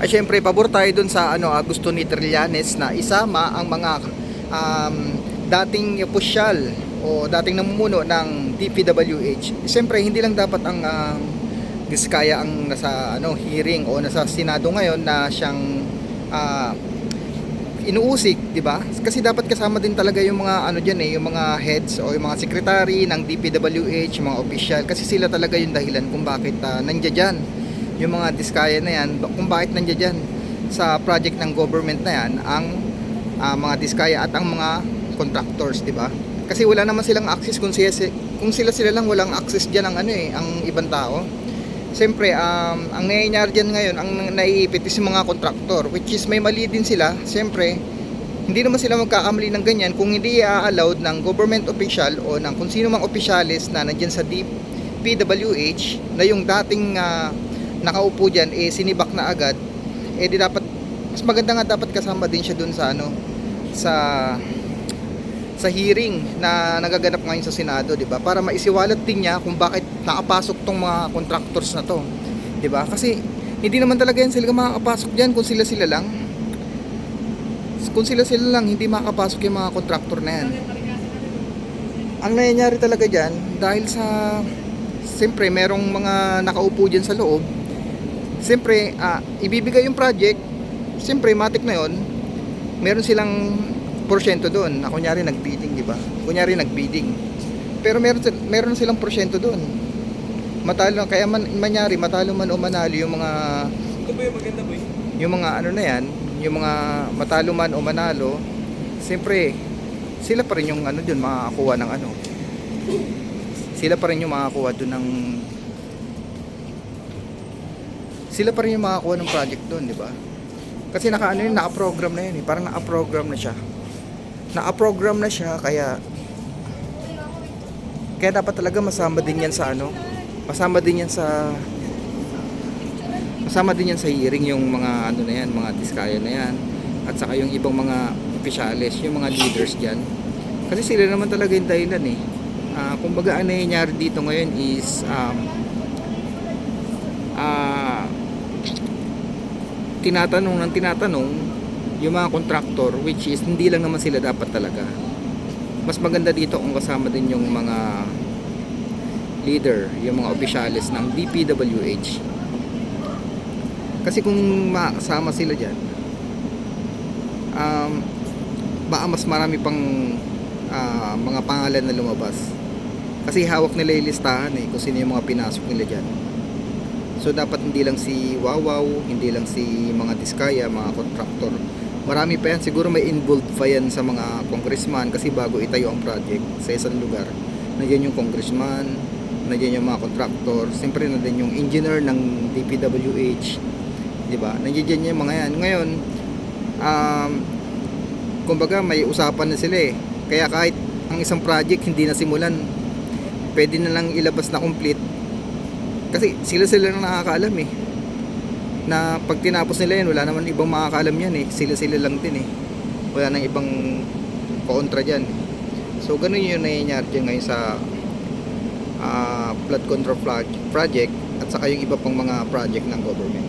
Ay syempre, pabor tayo dun sa gusto ni Trillanes na isama ang mga um, dating opisyal o dating namumuno ng DPWH. Siyempre, hindi lang dapat ang Diskaya ang nasa hearing o nasa Senado ngayon na siyang ah, inuusik, 'di ba? Kasi dapat kasama din talaga yung mga diyan yung mga heads o yung mga secretary ng DPWH, yung mga official, kasi sila talaga yung dahilan kung bakit nandiyan diyan yung mga Diskaya na yan, kung bakit nandiyan diyan sa project ng government na yan ang mga Diskaya at ang mga contractors, 'di ba? Kasi wala naman silang access kung sila lang walang access diyan ang ang ibang tao. Siyempre, ang nangyayari dyan ngayon, ang naiipit is yung mga kontraktor, which is may mali din sila. Siyempre, hindi naman sila magkakamali ng ganyan kung hindi allowed ng government official o ng kung sino mang opisyalis na nandyan sa DPWH na yung dating nakaupo dyan, sinibak na agad. Di dapat, mas maganda nga dapat kasama din siya dun sa sa hearing na nagaganap ngayon sa Senado, 'di ba? Para maisiwalat din niya kung bakit nakapasok tong mga contractors na to, 'di ba? Kasi hindi naman talaga yan sila makakapasok diyan kung sila lang. Kung sila lang hindi makakapasok yung mga contractor na yan. Ang nangyayari talaga diyan dahil sa siyempre merong mga nakaupo diyan sa loob. Siyempre, ibibigay yung project, siyempre matik na 'yon. Meron silang porsyento doon. Kunyari nagbidding, di ba? Kunyari nagbidding. Pero meron silang porsyento doon. Matalo kaya manyari matalo man o manalo yung mga Ito ba yung maganda boy? yung mga na yan, yung mga matalo man o manalo, siyempre sila pa rin yung doon makakakuha ng Sila pa rin yung makakakuha doon ng sila pa rin yung makakakuha ng project doon, di ba? Kasi naka-program na yun, parang naka-program na siya. Naka-program na siya, kaya dapat talaga masama din yan sa masama din yan sa hearing yung mga na yan, mga Diskaya na yan, at saka yung ibang mga opisyalis, yung mga leaders diyan. Kasi sila naman talaga yung dahilan kumbaga ang nangyayari dito ngayon is tinatanong yung mga contractor, which is hindi lang naman sila dapat talaga. Mas maganda dito kung kasama din yung mga leader, yung mga opisyalis ng DPWH. Kasi kung makasama sila dyan, baka mas marami pang mga pangalan na lumabas. Kasi hawak nila yung listahan kung sino yung mga pinasok nila dyan. So dapat hindi lang si Wawaw, hindi lang si mga Diskaya, mga contractor. Marami pa yan, siguro may involved pa yan sa mga congressman, kasi bago itayo ang project sa isang lugar, nandiyan yung congressman, nandiyan yung mga contractor, siyempre nandiyan yung engineer ng DPWH, di ba? Nandiyan yung mga yan. Ngayon, kumbaga may usapan na sila kaya kahit ang isang project hindi na simulan, pwede na lang ilabas na complete, kasi sila lang nakakaalam na pag tinapos nila yan, wala naman ibang makakaalam yan sila lang din wala nang ibang kontra dyan. So ganun yung nangyayari dyan ngayon sa flood control project at saka yung iba pang mga project ng government.